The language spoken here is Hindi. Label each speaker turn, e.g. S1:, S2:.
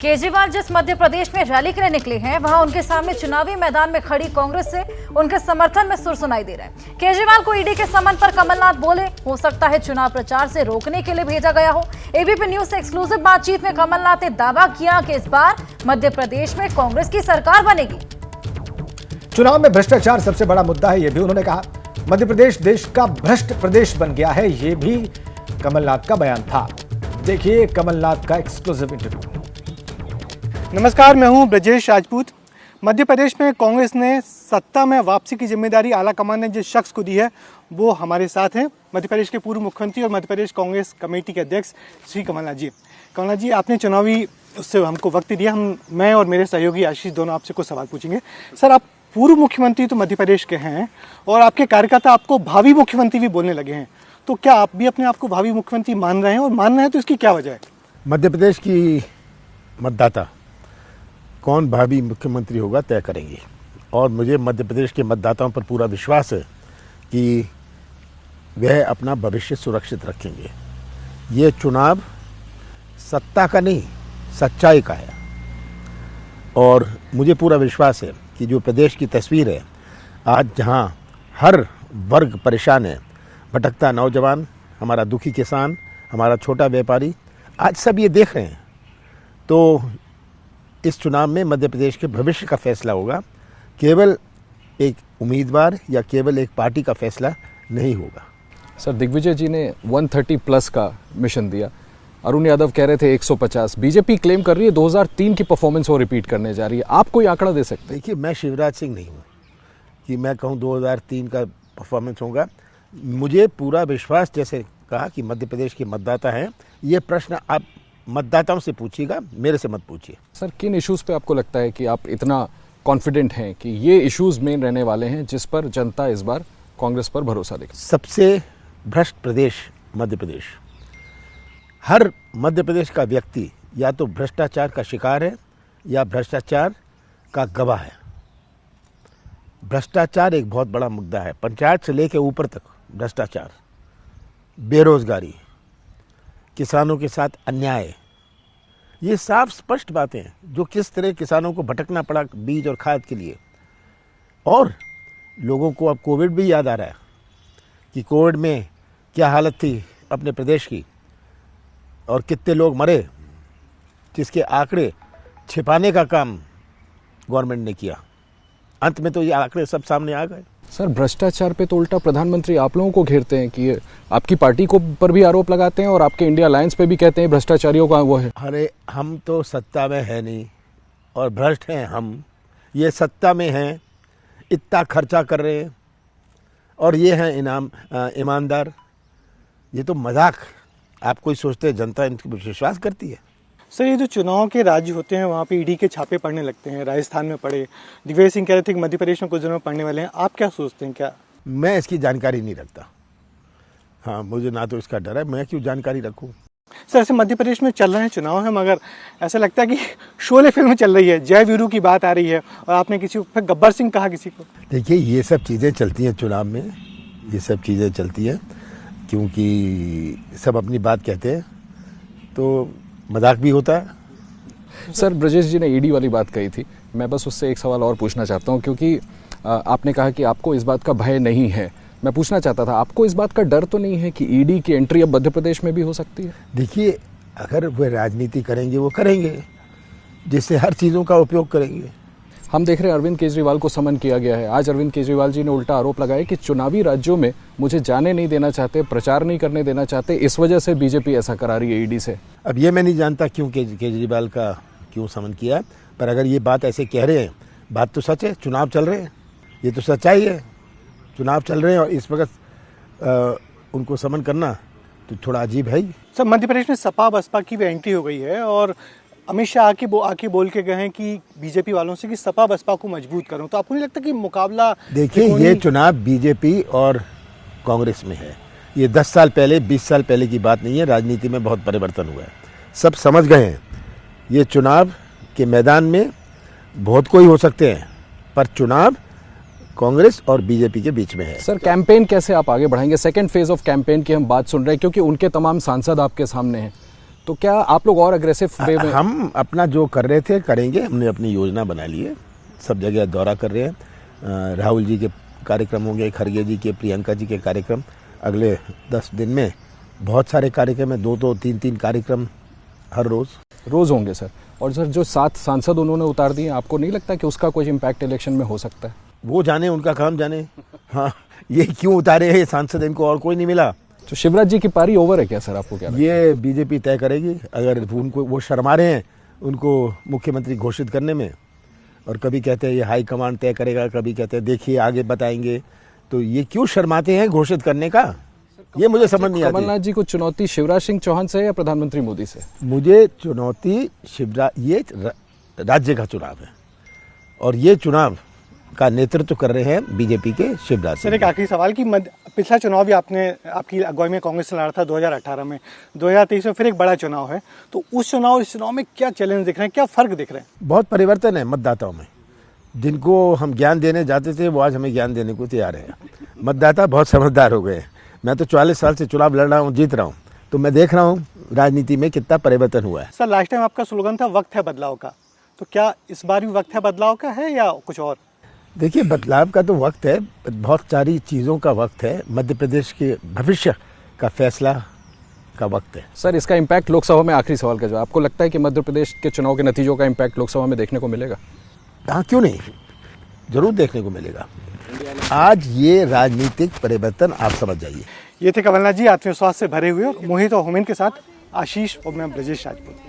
S1: केजरीवाल जिस मध्य प्रदेश में रैली के लिए निकले हैं, वहां उनके सामने चुनावी मैदान में खड़ी कांग्रेस से उनके समर्थन में सुर सुनाई दे रहा है। केजरीवाल को ईडी के समन पर कमलनाथ बोले, हो सकता है चुनाव प्रचार से रोकने के लिए भेजा गया हो। एबीपी न्यूज से एक्सक्लूसिव बातचीत में कमलनाथ ने दावा किया कि इस बार मध्य प्रदेश में कांग्रेस की सरकार बनेगी।
S2: चुनाव में भ्रष्टाचार सबसे बड़ा मुद्दा है, यह भी उन्होंने कहा। मध्य प्रदेश देश का भ्रष्ट प्रदेश बन गया है, यह भी कमलनाथ का बयान था। देखिए कमलनाथ का एक्सक्लूसिव इंटरव्यू।
S3: नमस्कार, मैं हूं ब्रजेश राजपूत। मध्य प्रदेश में कांग्रेस ने सत्ता में वापसी की जिम्मेदारी आला कमान ने जिस शख्स को दी है वो हमारे साथ हैं, मध्य प्रदेश के पूर्व मुख्यमंत्री और मध्य प्रदेश कांग्रेस कमेटी के अध्यक्ष श्री कमलनाथ जी। कमलनाथ जी, आपने चुनावी उससे हमको वक्त दिया। मैं और मेरे सहयोगी आशीष दोनों आपसे कुछ सवाल पूछेंगे। सर, आप पूर्व मुख्यमंत्री तो मध्य प्रदेश के हैं और आपके कार्यकर्ता आपको भावी मुख्यमंत्री भी बोलने लगे हैं, तो क्या आप भी अपने आप को भावी मुख्यमंत्री मान रहे हैं, और मान रहे हैं तो इसकी क्या वजह है?
S4: मध्य प्रदेश की मतदाता कौन भावी मुख्यमंत्री होगा तय करेंगे, और मुझे मध्य प्रदेश के मतदाताओं पर पूरा विश्वास है कि वह अपना भविष्य सुरक्षित रखेंगे। ये चुनाव सत्ता का नहीं, सच्चाई का है, और मुझे पूरा विश्वास है कि जो प्रदेश की तस्वीर है आज, जहां हर वर्ग परेशान है, भटकता नौजवान, हमारा दुखी किसान, हमारा छोटा व्यापारी, आज सब ये देख रहे हैं। तो इस चुनाव में मध्य प्रदेश के भविष्य का फैसला होगा, केवल एक उम्मीदवार या केवल एक पार्टी का फैसला नहीं होगा।
S5: सर, दिग्विजय जी ने 130+ का मिशन दिया, अरुण यादव कह रहे थे 150। बीजेपी क्लेम कर रही है 2003 की परफॉर्मेंस वो रिपीट करने जा रही है। आप कोई आंकड़ा दे सकते हैं?
S4: देखिए, मैं शिवराज सिंह नहीं हूँ कि मैं कहूँ 2003 का परफॉर्मेंस होगा। मुझे पूरा विश्वास, जैसे कहा कि मध्य प्रदेश के मतदाता हैं, ये प्रश्न आप मतदाताओं से पूछिएगा, मेरे से मत पूछिए।
S5: सर, किन इश्यूज पे आपको लगता है कि आप इतना कॉन्फिडेंट हैं कि ये इश्यूज मेन रहने वाले हैं जिस पर जनता इस बार कांग्रेस पर भरोसा रखेगी?
S4: सबसे भ्रष्ट प्रदेश मध्य प्रदेश। हर मध्य प्रदेश का व्यक्ति या तो भ्रष्टाचार का शिकार है या भ्रष्टाचार का गवाह है। भ्रष्टाचार एक बहुत बड़ा मुद्दा है, पंचायत से लेकर ऊपर तक भ्रष्टाचार, बेरोजगारी, किसानों के साथ अन्याय, ये साफ स्पष्ट बातें हैं जो किस तरह किसानों को भटकना पड़ा बीज और खाद के लिए। और लोगों को अब कोविड भी याद आ रहा है कि कोविड में क्या हालत थी अपने प्रदेश की, और कितने लोग मरे, जिसके आंकड़े छिपाने का काम गवर्नमेंट ने किया। अंत में तो ये आंकड़े सब सामने आ गए।
S5: सर, भ्रष्टाचार पे तो उल्टा प्रधानमंत्री आप लोगों को घेरते हैं कि आपकी पार्टी को पर भी आरोप लगाते हैं, और आपके इंडिया अलायंस पे भी कहते हैं भ्रष्टाचारियों का वो है।
S4: अरे, हम तो सत्ता में है नहीं और भ्रष्ट हैं हम। ये सत्ता में हैं, इतना खर्चा कर रहे हैं, और ये हैं ईमानदार। ये तो मजाक। आप कोई सोचते हैं जनता इन पर विश्वास करती है?
S3: सर, ये जो चुनाव के राज्य होते हैं वहाँ पे ईडी के छापे पड़ने लगते हैं। राजस्थान में पड़े, दिग्विजय सिंह कह रहे थे कि मध्य प्रदेश में कुछ दिनों में पड़ने वाले हैं। आप क्या सोचते हैं? क्या
S4: मैं इसकी जानकारी नहीं रखता। हाँ, मुझे ना तो इसका डर है, मैं क्यों जानकारी रखूँ।
S3: सर, ऐसे मध्य प्रदेश में चल रहे हैं चुनाव है, मगर ऐसा लगता है कि शोले फिल्म चल रही है, जय वीरू की बात आ रही है, और आपने किसी को गब्बर सिंह कहा किसी को।
S4: देखिए, ये सब चीज़ें चलती हैं चुनाव में, ये सब चीज़ें चलती हैं, क्योंकि सब अपनी बात कहते हैं तो मजाक भी होता है।
S5: सर, ब्रजेश जी ने ईडी वाली बात कही थी, मैं बस उससे एक सवाल और पूछना चाहता हूं, क्योंकि आपने कहा कि आपको इस बात का भय नहीं है। मैं पूछना चाहता था, आपको इस बात का डर तो नहीं है कि ईडी की एंट्री अब मध्य प्रदेश में भी हो सकती है?
S4: देखिए, अगर वे राजनीति करेंगे वो करेंगे, जिससे हर चीज़ों का उपयोग करेंगे।
S5: हम देख रहे हैं अरविंद केजरीवाल को समन किया गया है। आज अरविंद केजरीवाल जी ने उल्टा आरोप लगाया कि चुनावी राज्यों में मुझे जाने नहीं देना चाहते, प्रचार नहीं करने देना चाहते, इस वजह से बीजेपी ऐसा करा रही है ईडी से।
S4: अब ये मैं नहीं जानता क्यों केजरीवाल का क्यों समन किया, पर अगर ये बात ऐसे कह रहे हैं, बात तो सच है। चुनाव चल रहे हैं, ये तो सच्चाई है। चुनाव चल रहे हैं और इस वक्त उनको समन करना तो थोड़ा अजीब है ही।
S3: सर, मध्य प्रदेश में सपा बसपा की भी एंट्री हो गई है, और अमित शाह आके बोल के गए हैं कि बीजेपी वालों से कि सपा बसपा को मजबूत करो। तो आपको नहीं लगता कि मुकाबला?
S4: देखिए, ये चुनाव बीजेपी और कांग्रेस में है। ये 10 साल पहले, 20 साल पहले की बात नहीं है। राजनीति में बहुत परिवर्तन हुआ है, सब समझ गए हैं। ये चुनाव के मैदान में बहुत कोई हो सकते हैं, पर चुनाव कांग्रेस और बीजेपी के बीच में है।
S5: सर, कैंपेन कैसे आप आगे बढ़ाएंगे? सेकेंड फेज ऑफ कैंपेन की हम बात सुन रहे हैं, क्योंकि उनके तमाम सांसद आपके सामने हैं, तो क्या आप लोग और अग्रेसिव वे में?
S4: हम अपना जो कर रहे थे करेंगे, हमने अपनी योजना बना ली है, सब जगह दौरा कर रहे हैं। राहुल जी के कार्यक्रम होंगे, खड़गे जी के, प्रियंका जी के कार्यक्रम अगले 10 दिन में बहुत सारे कार्यक्रम है, 2 3 कार्यक्रम हर रोज़
S5: होंगे सर। और सर जो 7 सांसद उन्होंने उतार दिए, आपको नहीं लगता कि उसका कोई इम्पैक्ट इलेक्शन में हो सकता है?
S4: वो जाने, उनका काम जाने। हाँ, ये क्यों उतारे हैं सांसद, इनको और कोई नहीं मिला।
S5: तो शिवराज जी की पारी ओवर है क्या सर, आपको क्या लगता है?
S4: ये बीजेपी तय करेगी। अगर उनको वो शर्मा रहे हैं उनको मुख्यमंत्री घोषित करने में, और कभी कहते हैं ये हाई कमांड तय करेगा, कभी कहते हैं देखिए आगे बताएंगे, तो ये क्यों शर्माते हैं घोषित करने का, ये मुझे समझ नहीं आती।
S5: कमलनाथ जी को चुनौती शिवराज सिंह चौहान से या प्रधानमंत्री मोदी से?
S4: मुझे चुनौती ये राज्य का चुनाव है, और ये चुनाव का नेतृत्व कर रहे हैं बीजेपी के शिवराज
S3: सर
S4: सिंह।
S3: एक आखिरी सवाल कि पिछला चुनाव भी आपकी अगुवाई में कांग्रेस से लड़ा था 2018 में, 2023 में फिर एक बड़ा चुनाव है, तो उस चुनाव और इस चुनाव में क्या चैलेंज दिख रहे हैं, क्या फ़र्क दिख रहे हैं?
S4: बहुत परिवर्तन है मतदाताओं में। जिनको हम ज्ञान देने जाते थे वो आज हमें ज्ञान देने को तैयार है। मतदाता बहुत समझदार हो गए। मैं तो 44 साल से चुनाव लड़ रहा हूँ, जीत रहा हूँ, तो मैं देख रहा हूँ राजनीति में कितना परिवर्तन हुआ है।
S3: सर लास्ट टाइम आपका स्लोगन था वक्त है बदलाव का, तो क्या इस बार भी वक्त है बदलाव का है या कुछ और?
S4: देखिए, बदलाव का तो वक्त है, बहुत सारी चीज़ों का वक्त है, मध्य प्रदेश के भविष्य का फैसला का वक्त है।
S5: सर इसका इम्पैक्ट लोकसभा में, आखिरी सवाल का जवाब, आपको लगता है कि मध्य प्रदेश के चुनाव के नतीजों का इम्पैक्ट लोकसभा में देखने को मिलेगा?
S4: हाँ, क्यों नहीं, जरूर देखने को मिलेगा। आज ये राजनीतिक परिवर्तन आप समझ जाइए।
S3: ये थे कमलनाथ जी आत्मविश्वास से भरे हुए, और मोहित और हुमैन के साथ आशीष और मैं ब्रजेश राजपूत।